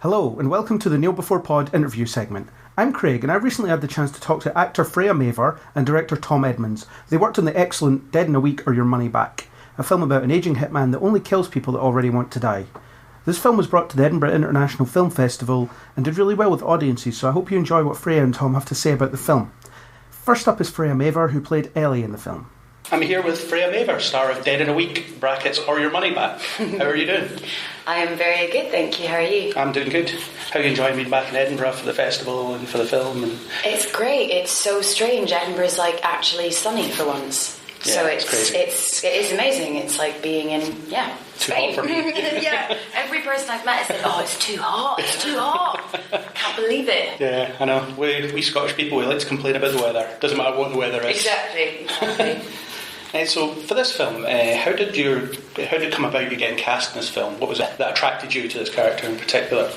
Hello, and welcome to the Kneel Before Pod interview segment. I'm Craig, and I recently had the chance to talk to actor Freya Maver and director Tom Edmonds. They worked on the excellent Dead in a Week or Your Money Back, a film about an ageing hitman that only kills people that already want to die. This film was brought to the Edinburgh International Film Festival and did really well with audiences, so I hope you enjoy what Freya and Tom have to say about the film. First up is Freya Maver, who played Ellie in the film. I'm here with Freya Maver, star of Dead in a Week, brackets, or Your Money Back. How are you doing? I am very good, thank you. How are you? I'm doing good. How are you enjoying being back in Edinburgh for the festival and for the film? It's great. It's so strange. Edinburgh's actually sunny for once. Yeah, so it's crazy. It is amazing. It's like being in Too Spain. hot for me. Yeah. Every person I've met has said, "Oh, it's too hot. It's too hot." Can't believe it. Yeah, I know. We Scottish people, we like to complain about the weather. Doesn't matter what the weather is. Exactly. So for this film, how did it come about you getting cast in this film? What was it that attracted you to this character in particular?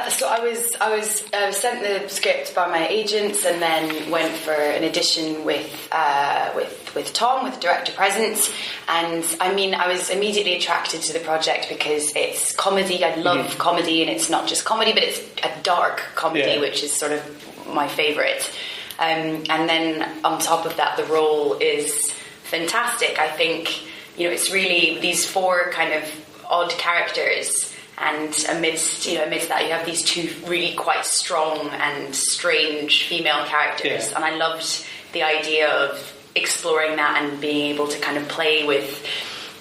So I was sent the script by my agents, and then went for an audition with Tom, with Director Presence. And I was immediately attracted to the project because it's comedy. I love comedy, and it's not just comedy, but it's a dark comedy, which is sort of my favourite. And then on top of that, the role is fantastic. I think, it's really these four kind of odd characters, and amidst that you have these two really quite strong and strange female characters, and I loved the idea of exploring that and being able to kind of play with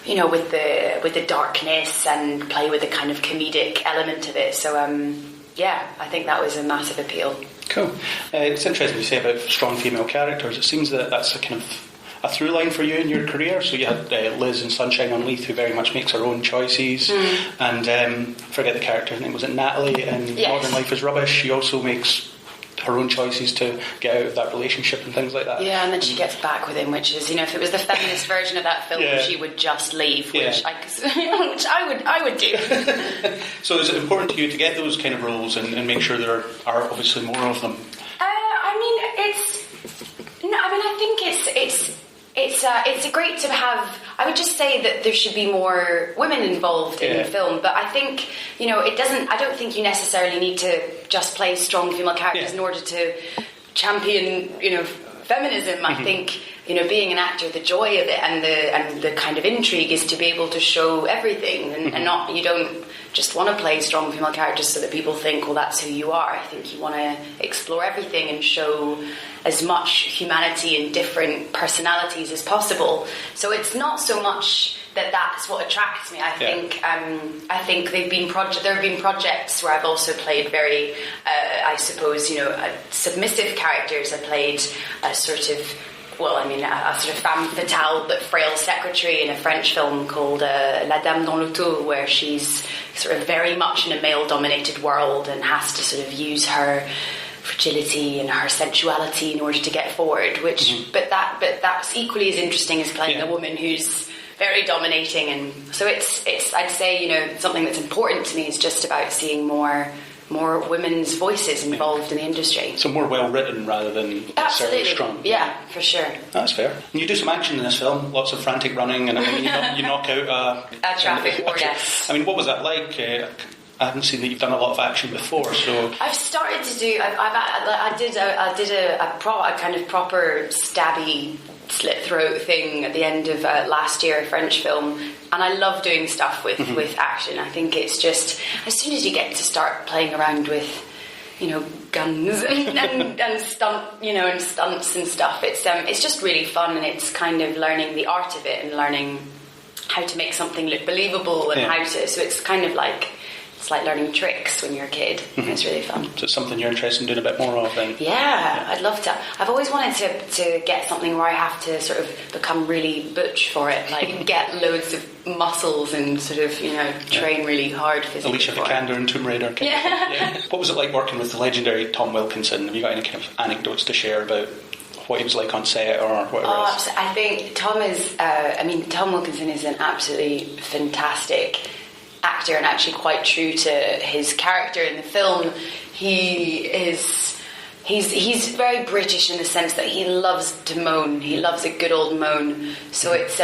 the darkness and play with the kind of comedic element of it. So I think that was a massive appeal. Cool. It's interesting you say about strong female characters. It seems that that's a kind of a through line for you in your career. So you had Liz in Sunshine on Leith, who very much makes her own choices, and forget the character's name, was it Natalie in Modern Life is Rubbish? She also makes her own choices to get out of that relationship and things like that. Yeah, and then she gets back with him, which is, if it was the feminist version of that film, she would just leave, which I would do. So is it important to you to get those kind of roles and make sure there are obviously more of them? I think it's great to have. I would just say that there should be more women involved in film, but I think it doesn't. I don't think you necessarily need to just play strong female characters in order to champion feminism. I think being an actor, the joy of it and the kind of intrigue is to be able to show everything and not, you don't just want to play strong female characters so that people think, well, that's who you are. I think you want to explore everything and show as much humanity and different personalities as possible. So it's not so much that's what attracts me. I think there have been projects where I've also played very, submissive characters. I played a sort of femme fatale but frail secretary in a French film called La Dame dans l'Auto, where she's sort of very much in a male-dominated world and has to sort of use her fragility and her sensuality in order to get forward. But that's equally as interesting as playing a woman who's very dominating. And so it's I'd say something that's important to me is just about seeing more women's voices involved in the industry. So more well written rather than necessarily strong. Yeah, for sure. That's fair. And you do some action in this film, lots of frantic running, and you knock out a traffic ward. Yes. What was that like? I haven't seen that you've done a lot of action before, so I've started to do. I did a kind of proper stabby slit throat thing at the end of last year, a French film, and I love doing stuff with action. I think it's just, as soon as you get to start playing around with guns and stunts and stuff, it's just really fun, and it's kind of learning the art of it and learning how to make something look believable and how to. So it's kind of like. It's like learning tricks when you're a kid. It's really fun. So it's something you're interested in doing a bit more of then? Yeah, I'd love to. I've always wanted to get something where I have to sort of become really butch for it, like get loads of muscles and sort of, train really hard physically. Alicia Vikander and Tomb Raider. What was it like working with the legendary Tom Wilkinson? Have you got any kind of anecdotes to share about what he was like on set or whatever else? I think Tom is... Tom Wilkinson is an absolutely fantastic actor and actually quite true to his character in the film. He's very British in the sense that he loves to moan. He loves a good old moan. So it's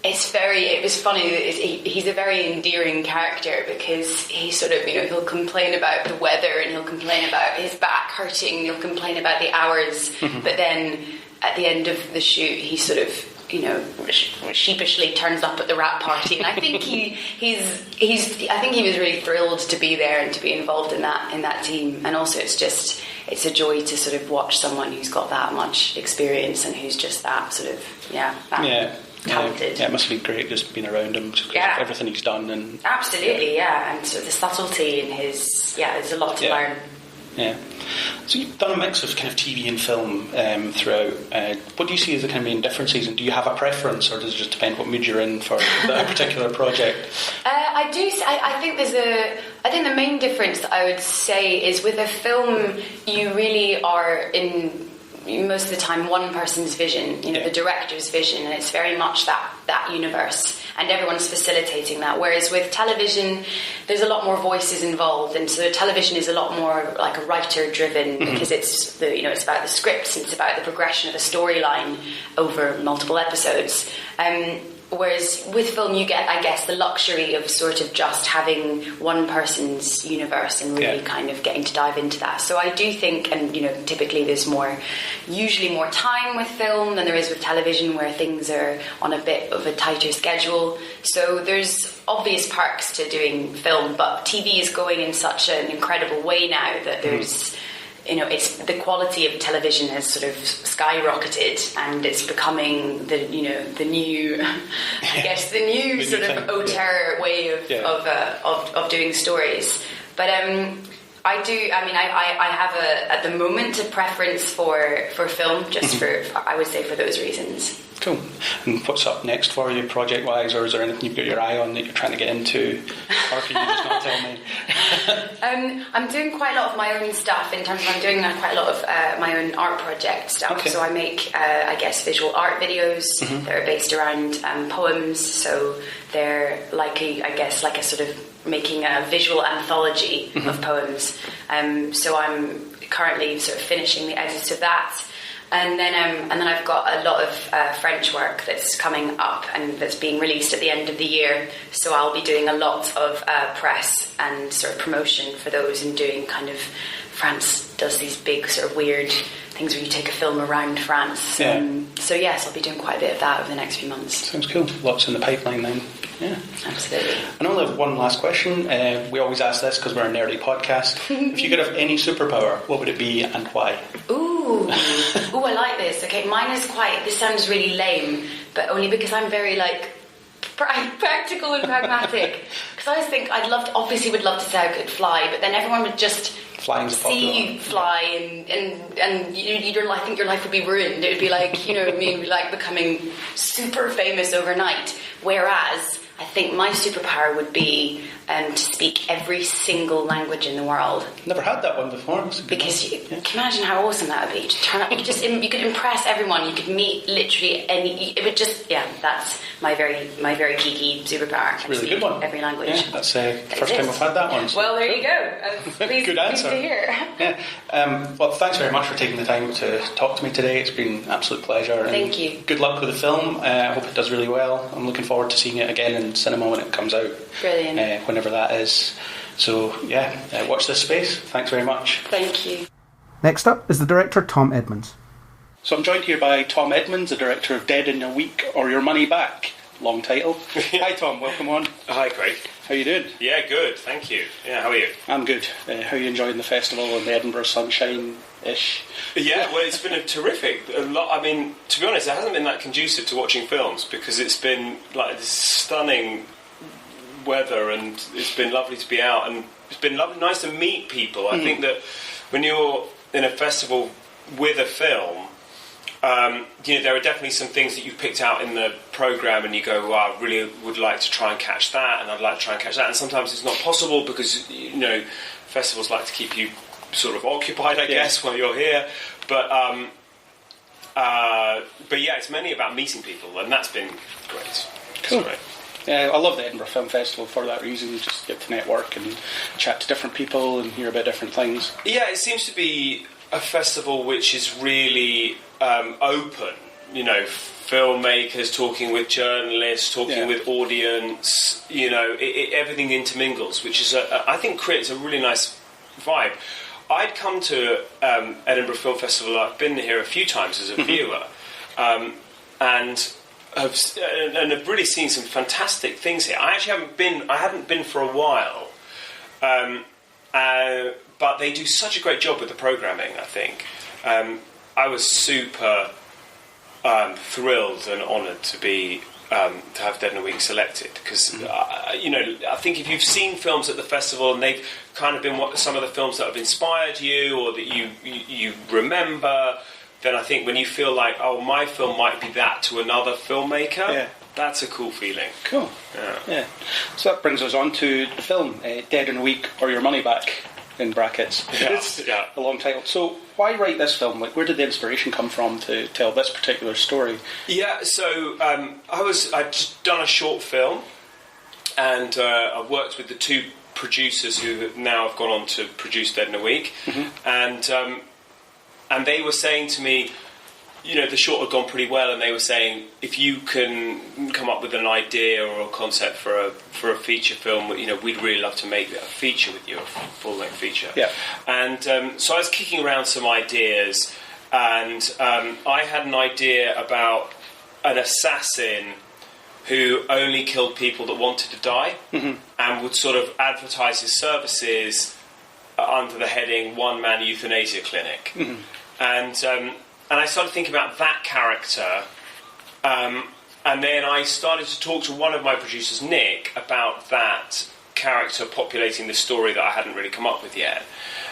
It was funny. He's a very endearing character because he sort of, he'll complain about the weather and he'll complain about his back hurting. He'll complain about the hours, but then at the end of the shoot, he sort of, sheepishly turns up at the wrap party, and I think he was really thrilled to be there and to be involved in that team. And also, it's a joy to sort of watch someone who's got that much experience and who's just that sort of talented. Yeah, it must have been great just being around him, because of everything he's done. And absolutely, and sort of the subtlety in his, there's a lot to learn. Yeah. So you've done a mix of kind of TV and film throughout. What do you see as the kind of main differences, and do you have a preference, or does it just depend what mood you're in for that particular project? I do. I think the main difference that I would say is with a film, you really are in most of the time one person's vision, the director's vision, and it's very much that universe, and everyone's facilitating that. Whereas with television, there's a lot more voices involved, and so television is a lot more like a writer-driven, because it's it's about the scripts and it's about the progression of a storyline over multiple episodes. Whereas with film, you get, I guess, the luxury of sort of just having one person's universe and really kind of getting to dive into that. So I do think, and typically there's usually more time with film than there is with television, where things are on a bit of a tighter schedule. So there's obvious perks to doing film, but TV is going in such an incredible way now that there's it's the quality of television has sort of skyrocketed, and it's becoming the new, I guess, the new sort of auteur way of doing stories. But I do. I mean, I have at the moment a preference for film, just for I would say for those reasons. Cool. And what's up next for you, project-wise, or is there anything you've got your eye on that you're trying to get into, or can you just not tell me? I'm doing quite a lot of my own stuff in terms of I'm doing quite a lot of my own art project stuff. Okay. So I make, I guess, visual art videos that are based around poems. So they're like a sort of making a visual anthology of poems. So I'm currently sort of finishing the edits of that. And then I've got a lot of French work that's coming up and that's being released at the end of the year. So I'll be doing a lot of press and sort of promotion for those, and doing kind of, France does these big sort of weird things where you take a film around France. Yeah. So yes, I'll be doing quite a bit of that over the next few months. Sounds cool. Lots in the pipeline then. Yeah, absolutely. I only have one last question. We always ask this because we're a nerdy podcast. If you could have any superpower, what would it be and why? Ooh, I like this. Okay, mine is this sounds really lame, but only because I'm very practical and pracmatic. Because I always think obviously would love to say I could fly, but then everyone would just see you fly, and I think your life would be ruined. It would be like, it would be like becoming super famous overnight. Whereas I think my superpower would be to speak every single language in the world. Never had that one before. Because you can imagine how awesome that would be. To turn up, you could impress everyone. You could meet literally any. It would just that's my very geeky superpower. It's a really good one. Every language. Yeah, that's the first time I've had that one. So. Well, there you go. Good answer. Pleased to hear. Yeah. Well, thanks very much for taking the time to talk to me today. It's been an absolute pleasure. Thank you. Good luck with the film. I hope it does really well. I'm looking forward to seeing it again in cinema when it comes out. Brilliant. Whenever that is. So, watch this space. Thanks very much. Thank you. Next up is the director Tom Edmonds. So I'm joined here by Tom Edmonds, the director of Dead in a Week or Your Money Back. Long title. Hi Tom, welcome on. Hi Craig. How you doing? Yeah, good, thank you. Yeah, how are you? I'm good. How are you enjoying the festival and the Edinburgh sunshine-ish? Yeah, well, it's been terrific. A lot. I mean, to be honest, it hasn't been that conducive to watching films because it's been like this stunning weather, and it's been lovely to be out, and it's been nice to meet people. I think that when you're in a festival with a film, there are definitely some things that you've picked out in the programme and you go, well, I really would like to try and catch that, and I'd like to try and catch that, and sometimes it's not possible because festivals like to keep you sort of occupied, I guess, while you're here, but yeah, it's mainly about meeting people, and that's been great. Cool. Great. I love the Edinburgh Film Festival for that reason. You just get to network and chat to different people and hear about different things. Yeah, it seems to be a festival which is really open, filmmakers talking with journalists, talking with audience. Everything intermingles, which is I think creates a really nice vibe. I'd come to Edinburgh Film Festival. I've been here a few times as a viewer, and have really seen some fantastic things here. I hadn't been for a while, but they do such a great job with the programming. I think I was super thrilled and honoured to have Dead in a Week selected, because I think if you've seen films at the festival and they've kind of been some of the films that have inspired you or that you remember, then I think when you feel like, oh, my film might be that to another filmmaker, that's a cool feeling. Cool. Yeah. So that brings us on to the film, Dead in a Week or Your Money Back, in brackets. It's a long title. So why write this film? Like, where did the inspiration come from to tell this particular story? Yeah, so I'd just done a short film, and I've worked with the two producers who now have gone on to produce Dead in a Week, and they were saying to me, the short had gone pretty well, and they were saying, if you can come up with an idea or a concept for a feature film, we'd really love to make a feature with you, a full-length feature. Yeah. And so I was kicking around some ideas, and I had an idea about an assassin who only killed people that wanted to die, and would sort of advertise his services under the heading one-man euthanasia clinic. And I started thinking about that character, and then I started to talk to one of my producers, Nick, about that character populating the story that I hadn't really come up with yet.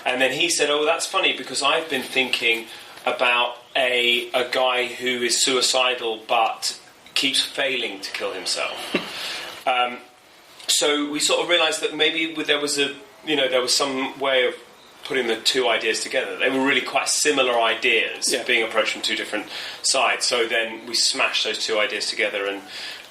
And then he said, oh, that's funny, because I've been thinking about a guy who is suicidal but keeps failing to kill himself. So we sort of realised that maybe there was some way of putting the two ideas together. They were really quite similar ideas, being approached from two different sides. So then we smashed those two ideas together,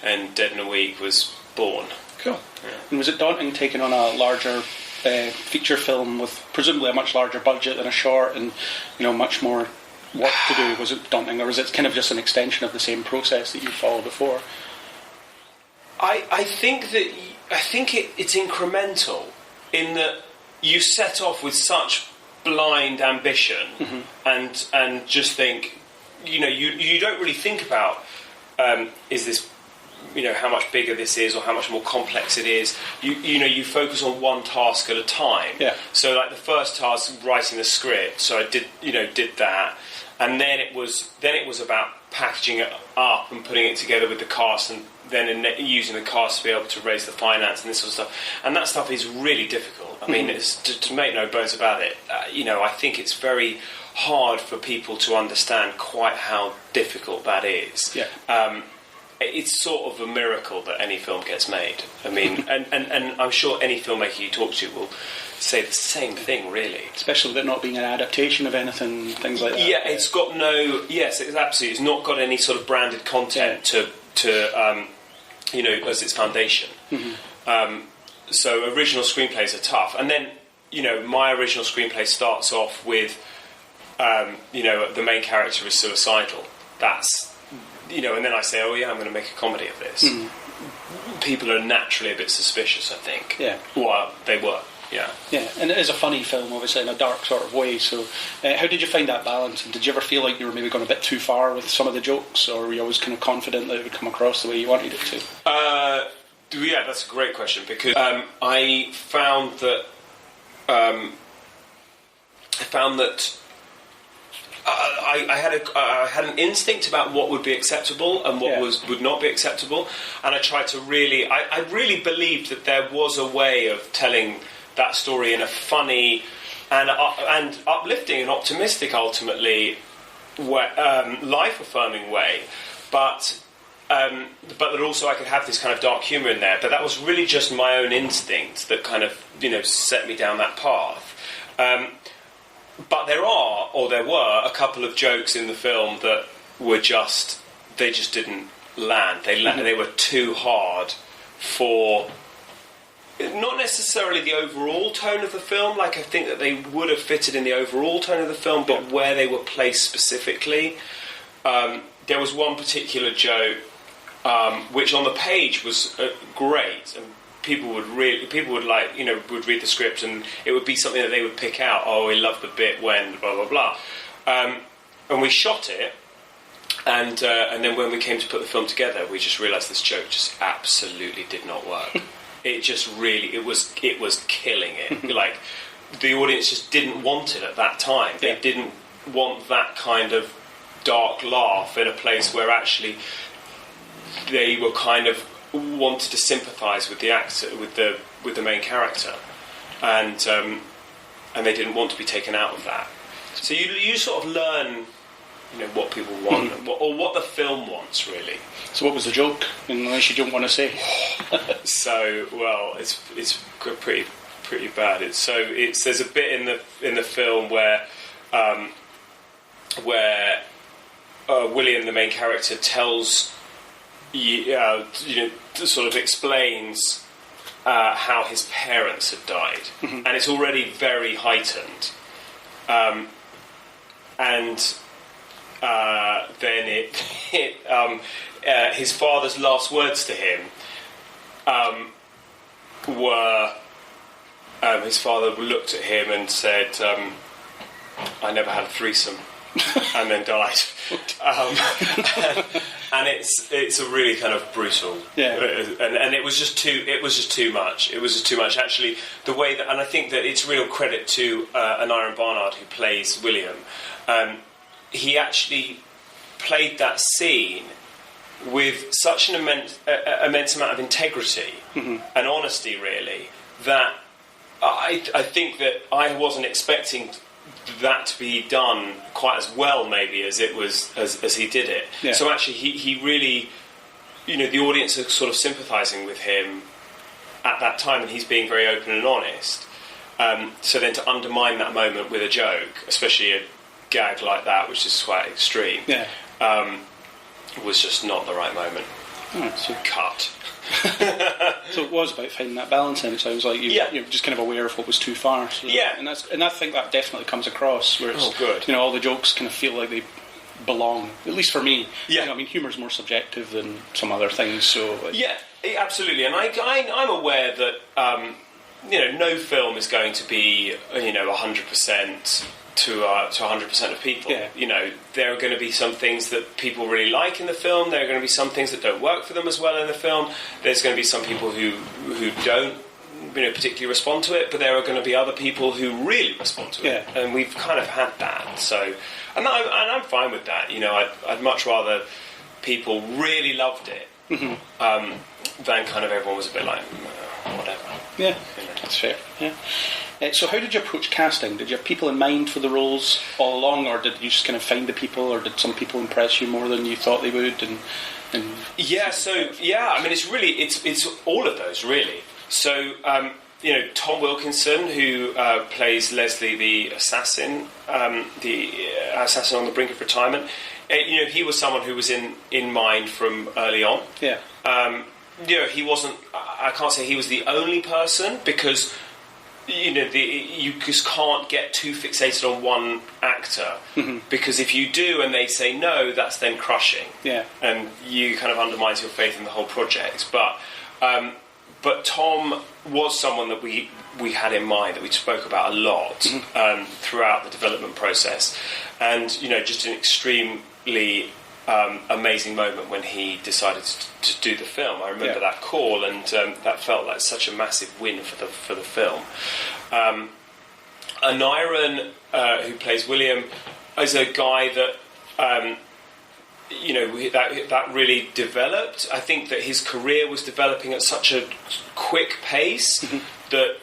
and Dead in a Week was born. Cool. Yeah. And was it daunting taking on a larger feature film with presumably a much larger budget than a short, and much more work to do? Was it daunting, or was it kind of just an extension of the same process that you followed before? I think it's incremental in that you set off with such blind ambition, and just think, you don't really think about is this, how much bigger this is or how much more complex it is. You focus on one task at a time. Yeah. So like the first task, writing the script. So I did that, and then it was about packaging it up and putting it together with the cast, and then using the cast to be able to raise the finance and this sort of stuff. And that stuff is really difficult. I mean, it's to make no bones about it. I think it's very hard for people to understand quite how difficult that is. Yeah. It's sort of a miracle that any film gets made. I mean, and I'm sure any filmmaker you talk to will say the same thing, really. Especially that not being an adaptation of anything, things like that. Yeah, it's got no... Yes, it's absolutely. It's not got any sort of branded content to as its foundation. So original screenplays are tough. And then, my original screenplay starts off with, the main character is suicidal. That's... and then I say, oh yeah, I'm going to make a comedy of this. People are naturally a bit suspicious, I think. Yeah. Well, they were. Yeah. Yeah, and it is a funny film, obviously, in a dark sort of way. So, how did you find that balance? And did you ever feel like you were maybe going a bit too far with some of the jokes, or were you always kind of confident that it would come across the way you wanted it to? Yeah, that's a great question, because I found that I had an instinct about what would be acceptable and what would not be acceptable, and I tried to really. I really believed that there was a way of telling that story in a funny and uplifting and optimistic, ultimately, life-affirming way, but that also I could have this kind of dark humour in there. But that was really just my own instinct that kind of set me down that path. But there were a couple of jokes in the film that were just didn't land. They were too hard for not necessarily the overall tone of the film. Like, I think that they would have fitted in the overall tone of the film, but where they were placed specifically, there was one particular joke which on the page was great, and people would read the script, and it would be something that they would pick out. Oh, we love the bit when blah blah blah, and we shot it, and then when we came to put the film together, we just realised this joke just absolutely did not work. It just really it was killing it. Like, the audience just didn't want it at that time. They didn't want that kind of dark laugh in a place where actually they were kind of wanted to sympathise with the actor, with the main character, and they didn't want to be taken out of that. So you sort of learn, what people want or what the film wants, really. So what was the joke? Unless you don't want to say. So it's pretty bad. There's a bit in the film where William, the main character, tells sort of explains how his parents had died, and it's already very heightened, and then his father's last words to him were, his father looked at him and said, "I never had a threesome," and then died. And it's a really kind of brutal, and it was just too much. It was just too much, actually. The way that, and I think that it's real credit to Aniron Barnard, who plays William. He actually played that scene with such an immense amount of integrity and honesty, really, that I think that I wasn't expecting that to be done quite as well, maybe, as it was as he did it. Yeah. So actually, he really, the audience are sort of sympathising with him at that time, and he's being very open and honest. So then to undermine that moment with a joke, especially a gag like that, which is quite extreme, was just not the right moment. So cut. So it was about finding that balance, and it sounds like you're just kind of aware of what was too far. So, and I think that definitely comes across. Where it's, good. All the jokes kind of feel like they belong. At least for me. Yeah. Humour's more subjective than some other things. So absolutely. And I'm aware that no film is going to be 100%. To 100% of people. There are going to be some things that people really like in the film. There are going to be some things that don't work for them as well in the film. There's going to be some people who don't particularly respond to it, but there are going to be other people who really respond to it. And we've kind of had that. So, and I'm fine with that. I'd much rather people really loved it than kind of everyone was a bit like, whatever. Yeah, that's fair. Yeah. So how did you approach casting? Did you have people in mind for the roles all along, or did you just kind of find the people, or did some people impress you more than you thought they would? It's all of those, really. So Tom Wilkinson, who plays Leslie the assassin on the brink of retirement, he was someone who was in mind from early on. He wasn't. I can't say he was the only person, because you just can't get too fixated on one actor, because if you do and they say no, that's then crushing, and you kind of undermines your faith in the whole project. But Tom was someone that we had in mind, that we spoke about a lot throughout the development process, and just an extremely amazing moment when he decided to do the film. I remember that call, and that felt like such a massive win for the film. Aniron, who plays William, is a guy that that really developed. I think that his career was developing at such a quick pace that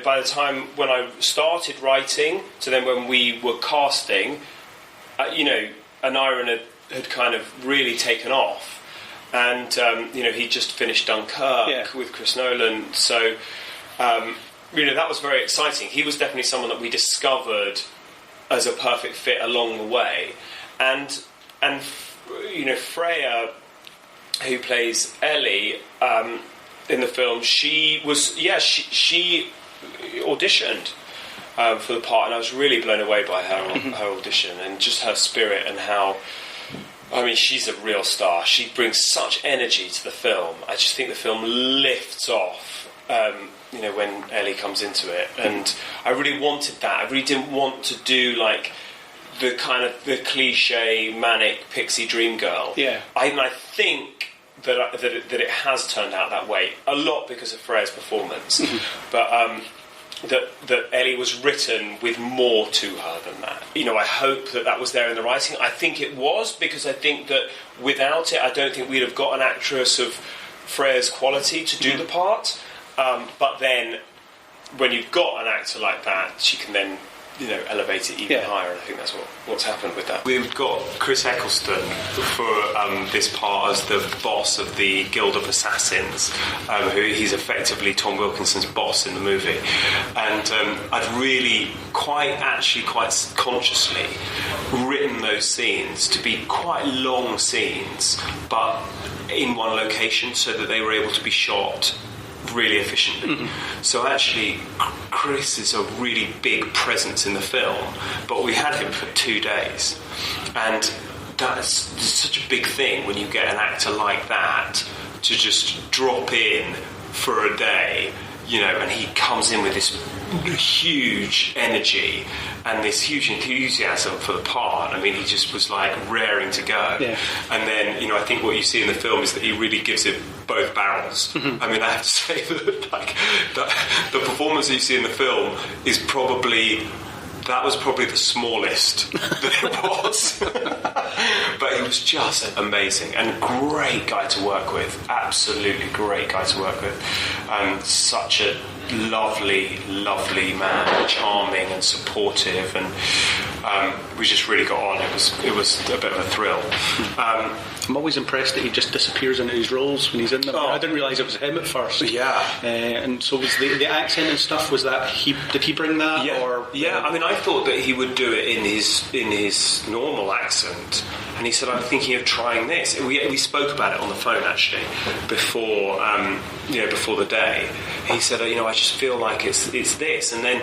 by the time when I started writing to then when we were casting, Aniron had kind of really taken off, and he just finished Dunkirk with Chris Nolan, so that was very exciting. He was definitely someone that we discovered as a perfect fit along the way, and Freya, who plays Ellie in the film, she auditioned for the part, and I was really blown away by her audition, and just her spirit, and how I mean, she's a real star. She brings such energy to the film. I just think the film lifts off, when Ellie comes into it. And I really wanted that. I really didn't want to do, like, the kind of the cliche manic pixie dream girl. Yeah. I think that it has turned out that way, a lot because of Freya's performance. But that Ellie was written with more to her than that. I hope that was there in the writing. I think it was, because I think that without it, I don't think we'd have got an actress of Freya's quality to do the part. But then, when you've got an actor like that, she can then elevate it even higher, and I think that's what's happened with that. We've got Chris Eccleston for this part as the boss of the Guild of Assassins, who he's effectively Tom Wilkinson's boss in the movie. And I'd really quite consciously written those scenes to be quite long scenes, but in one location, so that they were able to be shot really efficiently. So actually, Chris is a really big presence in the film, but we had him for 2 days, and that's such a big thing when you get an actor like that to just drop in for a day, and he comes in with this huge energy and this huge enthusiasm for the part. I mean, he just was like raring to go. Yeah. And then, I think what you see in the film is that he really gives it both barrels. I mean, I have to say that the performance that you see in the film is probably the smallest that it was. But he was just amazing and great guy to work with. Absolutely great guy to work with. Such a lovely man, charming and supportive, and we just really got on. It was a bit of a thrill. I'm always impressed that he just disappears into his roles when he's in them. I didn't realise it was him at first. Yeah. And so was the accent and stuff, was that did he bring that? Yeah. Or I mean, I thought that he would do it in his normal accent, and he said, I'm thinking of trying this. We spoke about it on the phone actually before the day. He said, I just feel like it's this, and then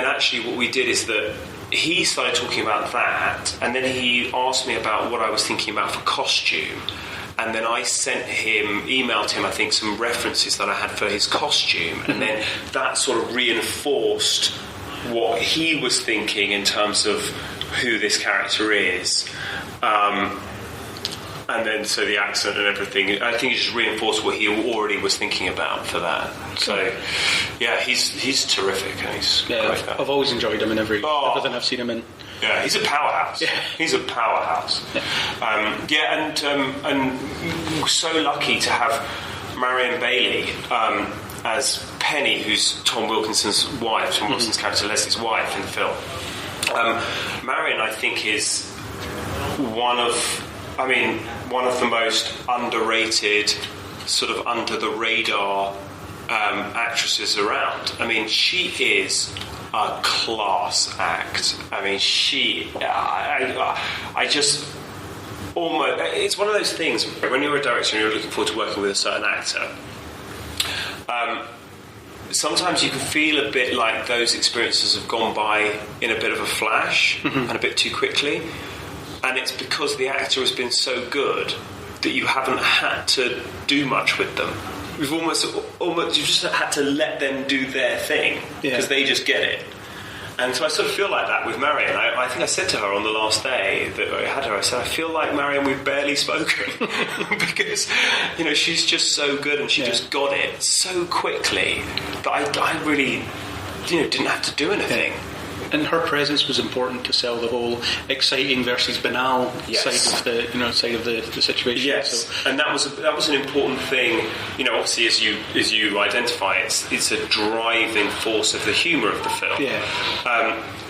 actually what we did is that he started talking about that, and then he asked me about what I was thinking about for costume, and then I emailed him I think some references that I had for his costume, and then that sort of reinforced what he was thinking in terms of who this character is. And then, so the accent and everything, I think it just reinforced what he already was thinking about for that. So, yeah, he's terrific. He's great. I've always enjoyed him in everything I've seen him in. Yeah, he's a powerhouse. Yeah. He's a powerhouse. Yeah, and we're so lucky to have Marion Bailey as Penny, who's Tom Wilkinson's wife, Tom Wilkinson's character Leslie's wife in the film. Marion, I think, is one of the most underrated, sort of under the radar actresses around. I mean, she is a class act. I mean, I just almost, it's one of those things when you're a director and you're looking forward to working with a certain actor. Sometimes you can feel a bit like those experiences have gone by in a bit of a flash and a bit too quickly. And it's because the actor has been so good that you haven't had to do much with them. You've almost you just had to let them do their thing because they just get it. And so I sort of feel like that with Marion. I think I said to her on the last day that I had her, I said, I feel like Marion, we've barely spoken because, she's just so good and she just got it so quickly that I really, didn't have to do anything. And her presence was important to sell the whole exciting versus banal side of the situation. Yes, so. And that was an important thing. Obviously, as you identify, it's a driving force of the humour of the film. Yeah.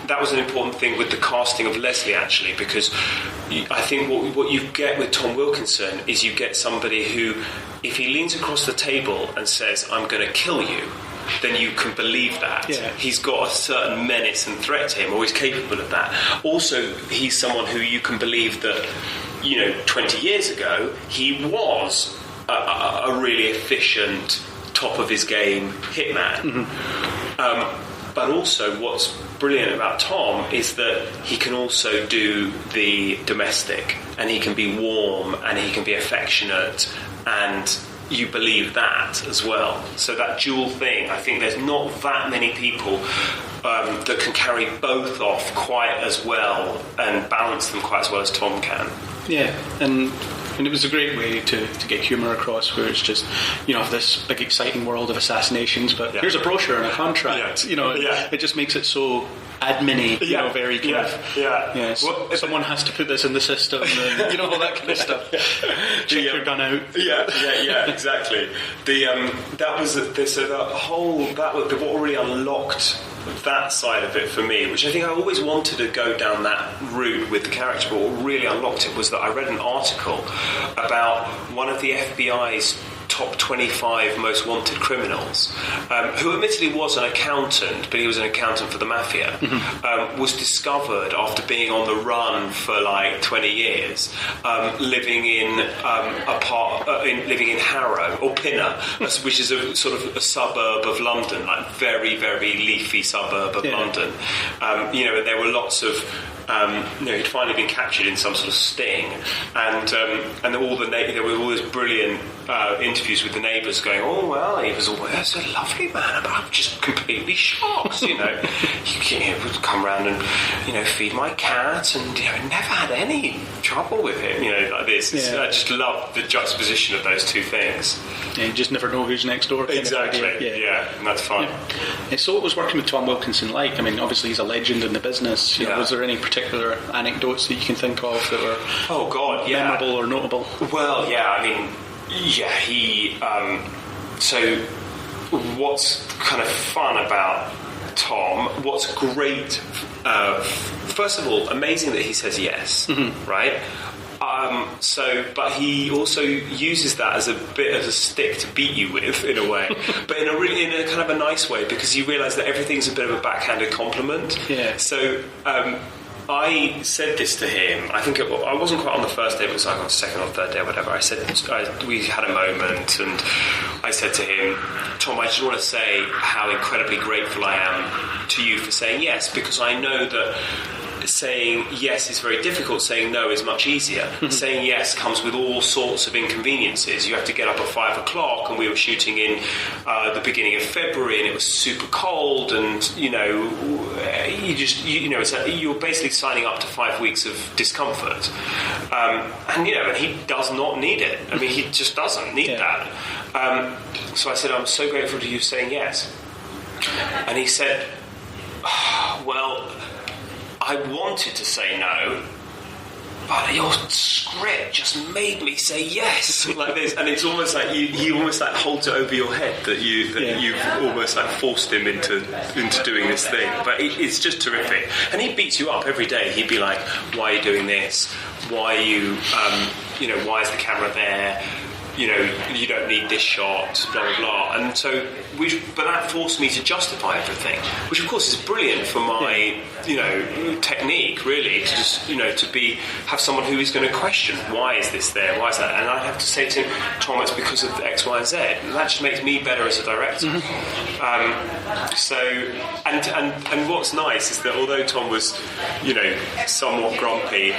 That was an important thing with the casting of Leslie, actually, because I think what you get with Tom Wilkinson is you get somebody who, if he leans across the table and says, "I'm going to kill you," then you can believe that. Yeah. He's got a certain menace and threat to him, or he's capable of that. Also, he's someone who you can believe that, 20 years ago, he was a really efficient, top of his game hitman. But also, what's brilliant about Tom is that he can also do the domestic, and he can be warm, and he can be affectionate, and you believe that as well. So that dual thing, I think there's not that many people that can carry both off quite as well and balance them quite as well as Tom can. Yeah, and it was a great way to get humour across, where it's just, this big exciting world of assassinations, but here's a brochure and a contract, it just makes it so admin-y, very kind of, well, someone has to put this in the system, and all that kind of stuff. Check your gun out. Yeah, exactly. That was what really unlocked that side of it for me, which I think I always wanted to go down that route with the character, but what really unlocked it was that I read an article about one of the FBI's top 25 most wanted criminals, who admittedly was an accountant, but he was an accountant for the mafia, was discovered after being on the run for like 20 years, living in Harrow or Pinner, which is a sort of a suburb of London, like very, very leafy suburb of London. And there were lots of he'd finally been captured in some sort of sting, and there were all these brilliant interviews with the neighbours going, oh well, he was always a lovely man, but I'm just completely shocked. He would come round and feed my cat, and never had any trouble with him. Like this. I just love the juxtaposition of those two things. Yeah, you just never know who's next door. Exactly. And that's fun. Yeah. So what was working with Tom Wilkinson like? I mean, obviously he's a legend in the business. Was there any particular anecdotes that you can think of that were memorable or notable? Well, he. So, what's kind of fun about Tom? What's great? First of all, amazing that he says yes, right? But he also uses that as a bit of a stick to beat you with, in a way, but in a kind of a nice way, because you realise that everything's a bit of a backhanded compliment. Yeah. So I said this to him. I think I wasn't quite on the first day, but it was like on the second or third day or whatever. We had a moment, and I said to him, Tom, I just want to say how incredibly grateful I am to you for saying yes, because I know that saying yes is very difficult, saying no is much easier. Saying yes comes with all sorts of inconveniences. You have to get up at 5 o'clock, and we were shooting in the beginning of February, and it was super cold, and you're basically signing up to 5 weeks of discomfort, and he does not need it. I mean, he just doesn't need that. So I said, I'm so grateful to you saying yes. And he said, well, I wanted to say no, but your script just made me say yes, like this. And it's almost like he almost like holds it over your head that you've almost like forced him into doing this thing. But it's just terrific. And he beats you up every day. He'd be like, why are you doing this? Why are you, why is the camera there? You don't need this shot, blah, blah, blah. And so, but that forced me to justify everything, which of course is brilliant for my, technique, really, to just, have someone who is going to question, why is this there, why is that? And I'd have to say to him, Tom, it's because of X, Y, and Z. And that just makes me better as a director. And what's nice is that although Tom was, somewhat grumpy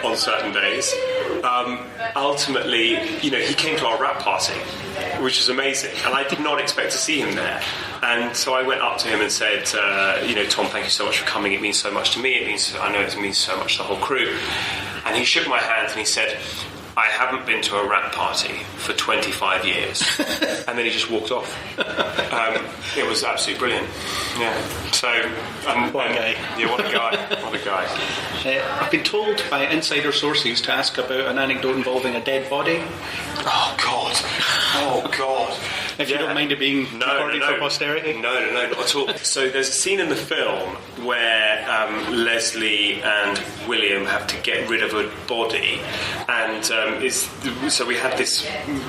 on certain days, ultimately, he came to our wrap party, which is amazing, and I did not expect to see him there. And so I went up to him and said, Tom, thank you so much for coming. It means so much to me. I know it means so much to the whole crew. And he shook my hand and he said, I haven't been to a wrap party for 25 years. And then he just walked off. It was absolutely brilliant. Yeah. So, what a guy. Yeah, what a guy. What a guy. I've been told by insider sources to ask about an anecdote involving a dead body. Oh, God. If you don't mind it being recorded for posterity. No, not at all. So there's a scene in the film where Leslie and William have to get rid of a body, and so we had this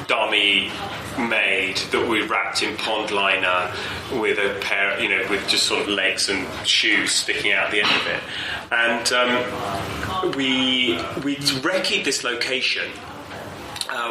dummy maid that we wrapped in pond liner with a pair, with just sort of legs and shoes sticking out the end of it, and we recce'd this location.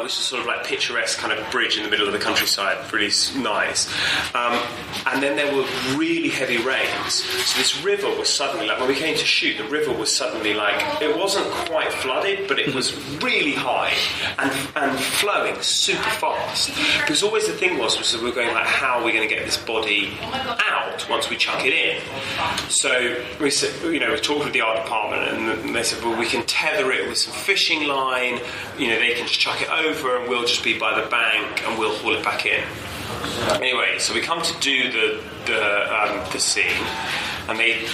which is sort of like picturesque kind of bridge in the middle of the countryside, really nice. And then there were really heavy rains. So this river was suddenly, like when we came to shoot, the river was suddenly like, it wasn't quite flooded, but it was really high and flowing super fast. Because always the thing was we were going like, how are we going to get this body out once we chuck it in? So we said, we talked with the art department, and they said, well, we can tether it with some fishing line, they can just chuck it over and we'll just be by the bank and we'll haul it back in. Anyway, so we come to do the scene, and the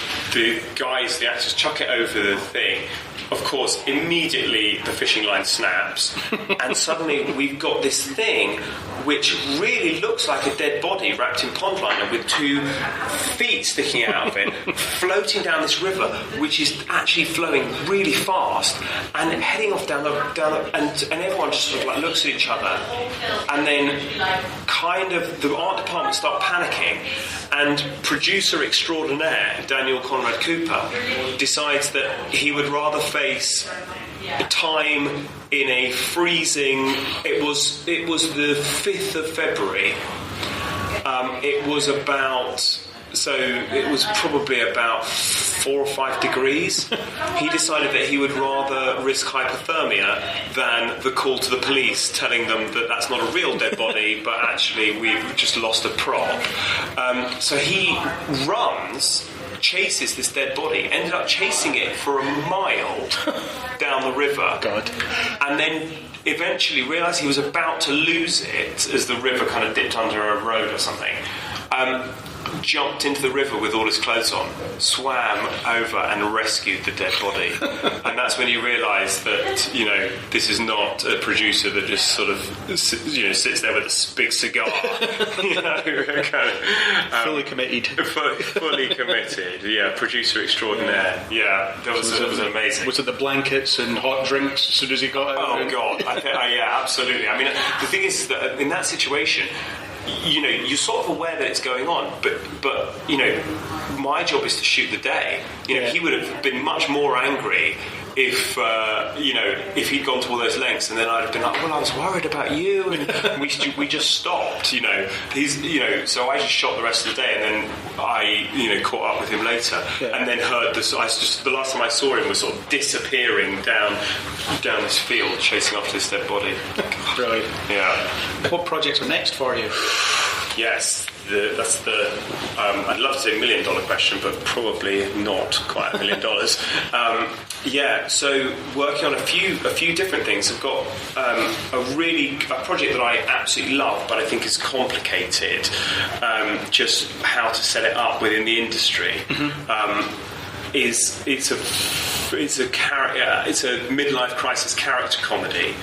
actors chuck it over the thing. Of course, immediately the fishing line snaps, and suddenly we've got this thing which really looks like a dead body wrapped in pond liner with 2 feet sticking out of it, floating down this river, which is actually flowing really fast and heading off down the and everyone just sort of like looks at each other, and then kind of the art department start panicking, and producer extraordinaire Daniel Conrad Cooper decides that he would rather face time in a freezing. It was the 5th of February. It was probably about 4 or 5 degrees. He decided that he would rather risk hypothermia than the call to the police telling them that that's not a real dead body, but actually we've just lost a prop. So he chases this dead body, ended up chasing it for a mile down the river. God. And then eventually realised he was about to lose it as the river kind of dipped under a road or something. Jumped into the river with all his clothes on, swam over and rescued the dead body. And that's when you realise that, this is not a producer that just sort of, sits there with a big cigar. Fully committed. Fully committed, yeah. Producer extraordinaire. Yeah, it was amazing. Was it the blankets and hot drinks as soon as he got out? Oh, God. Yeah, absolutely. I mean, the thing is that in that situation, you're sort of aware that it's going on, but my job is to shoot the day. He would have been much more angry if he'd gone to all those lengths, and then I'd have been like, well, I was worried about you, and we just stopped. So I just shot the rest of the day, and then I caught up with him later, and then heard this. The last time I saw him was sort of disappearing down this field, chasing after this dead body. Brilliant. Yeah. What projects are next for you? Yes, that's the. I'd love to say $1 million question, but probably not quite $1 million. So working on a few different things. I've got a project that I absolutely love, but I think is complicated. Just how to set it up within the industry. It's a midlife crisis character comedy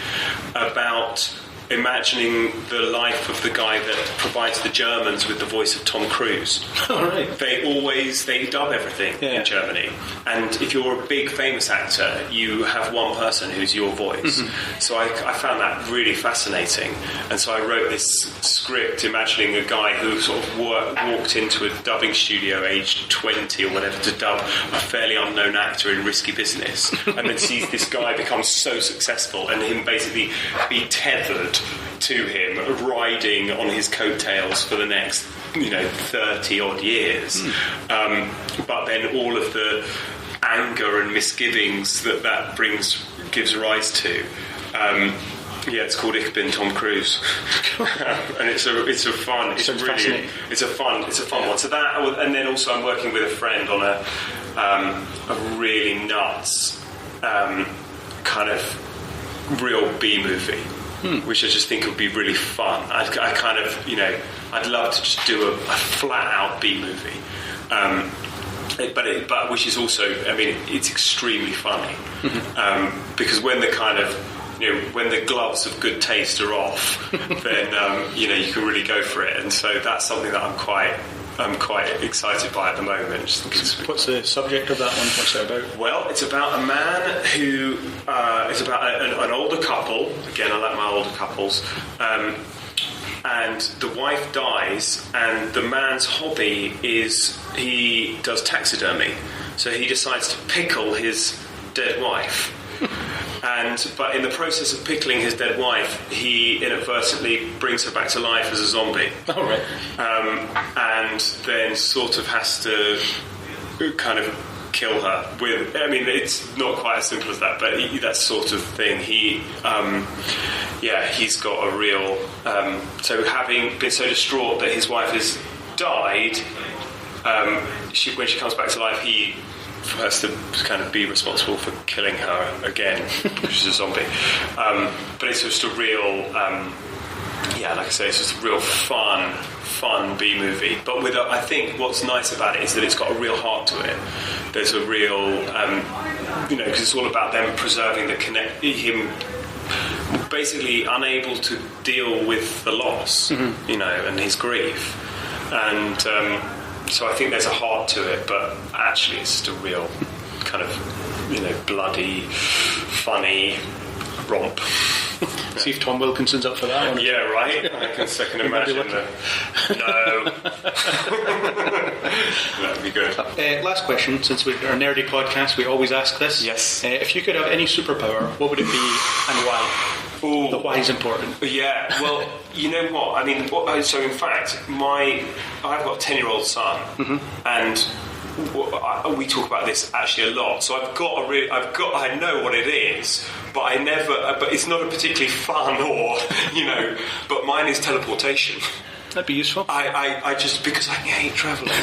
about imagining the life of the guy that provides the Germans with the voice of Tom Cruise. All right. They dub everything in Germany, and if you're a big famous actor, you have one person who's your voice. So I found that really fascinating, and so I wrote this script imagining a guy who sort of walked into a dubbing studio aged 20 or whatever to dub a fairly unknown actor in risky business, and then sees this guy become so successful and him basically be tethered to him, riding on his coattails for the next 30 odd years, but then all of the anger and misgivings that gives rise to. It's called Ich bin Tom Cruise, and it's a fun one. So that, and then also I'm working with a friend on a really nuts kind of real B movie. Which I just think would be really fun. I'd love to just do a flat-out B movie, but which is also, it's extremely funny, because when when the gloves of good taste are off, then you can really go for it, and so that's something that I'm quite excited by at the moment. What's the subject of that one? What's it about? Well, it's about a man who it's about an older couple. Again, I like my older couples. And the wife dies, and the man's hobby is he does taxidermy. So he decides to pickle his dead wife. But in the process of pickling his dead wife, he inadvertently brings her back to life as a zombie. Oh, right. And then sort of has to kind of kill her with. I mean, it's not quite as simple as that, but that sort of thing. He's got a real. So having been so distraught that his wife has died, when she comes back to life, he has to kind of be responsible for killing her again, which is a zombie. But it's just a real, like I say, it's just a real fun B movie. But I think what's nice about it is that it's got a real heart to it. There's a real, because it's all about them preserving him basically unable to deal with the loss, and his grief. And so I think there's a heart to it, but actually it's just a real kind of, bloody, funny romp. See if Tom Wilkinson's up for that one. Yeah, right. I can imagine that. No. That'd be good. Last question, since we're a nerdy podcast, we always ask this. Yes. If you could have any superpower, what would it be and why? Ooh. The why is important. Yeah, well, you know what? I mean, so in fact, I've got a 10-year-old son, and we talk about this actually a lot. So I know what it is, but but it's not a particularly fun but mine is teleportation. That'd be useful. I just, because I hate travelling,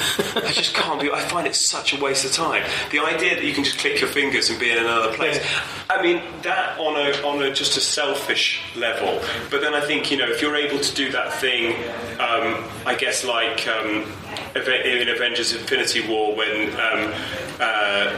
I just can't I find it such a waste of time. The idea that you can just click your fingers and be in another place. Yeah. I mean, that on a just a selfish level. But then I think, if you're able to do that thing, I guess like in Avengers Infinity War when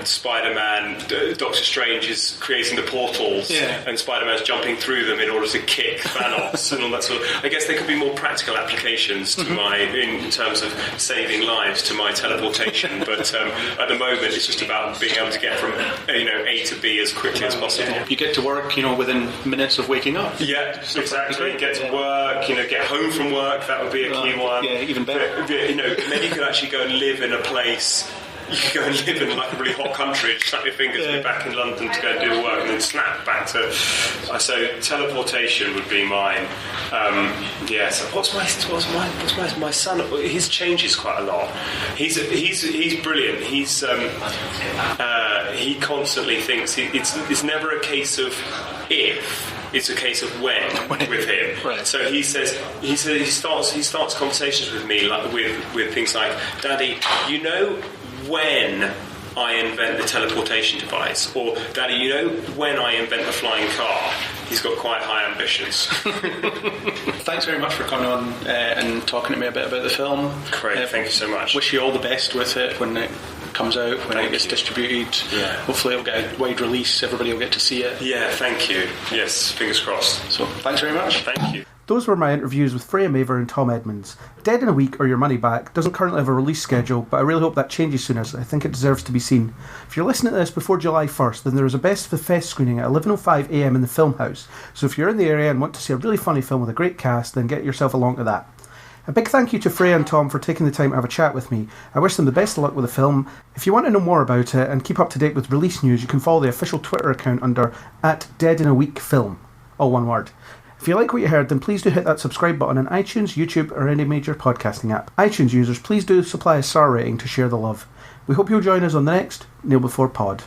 Spider-Man, Doctor Strange is creating the portals and Spider-Man's jumping through them in order to kick Thanos and all that sort of. I guess there could be more practical applications to in terms of saving lives to my teleportation, but at the moment it's just about being able to get from A to B as quickly as possible. You get to work, within minutes of waking up. Yeah, exactly. Get to work, get home from work. That would be a key one. Yeah, even better. Then you could actually go and live in a place. You could go and live in like a really hot country, snap your fingers, be back in London to go and do work, and then snap back to. So teleportation would be mine. So what's my son? His changes quite a lot. He's brilliant. He constantly thinks it's never a case of if. It's a case of when with him. Right. So he starts conversations with me like with things like, Daddy, when I invent the teleportation device, or Daddy, when I invent the flying car. He's got quite high ambitions. Thanks very much for coming on and talking to me a bit about the film. Great, thank you so much. Wish you all the best with it when it comes out, when it gets distributed. Yeah. Hopefully it'll get a wide release, everybody will get to see it. Yeah, thank you. Yes, fingers crossed. So, thanks very much. Thank you. Those were my interviews with Freya Maver and Tom Edmonds. Dead in a Week or Your Money Back doesn't currently have a release schedule, but I really hope that changes soon, as I think it deserves to be seen. If you're listening to this before July 1st, then there is a Best of the Fest screening at 11:05am in the Film House, so if you're in the area and want to see a really funny film with a great cast, then get yourself along to that. A big thank you to Freya and Tom for taking the time to have a chat with me. I wish them the best of luck with the film. If you want to know more about it and keep up to date with release news, you can follow the official Twitter account under @DeadInAWeekFilm, all one word. If you like what you heard, then please do hit that subscribe button on iTunes, YouTube, or any major podcasting app. iTunes users, please do supply a star rating to share the love. We hope you'll join us on the next Kneel Before Pod.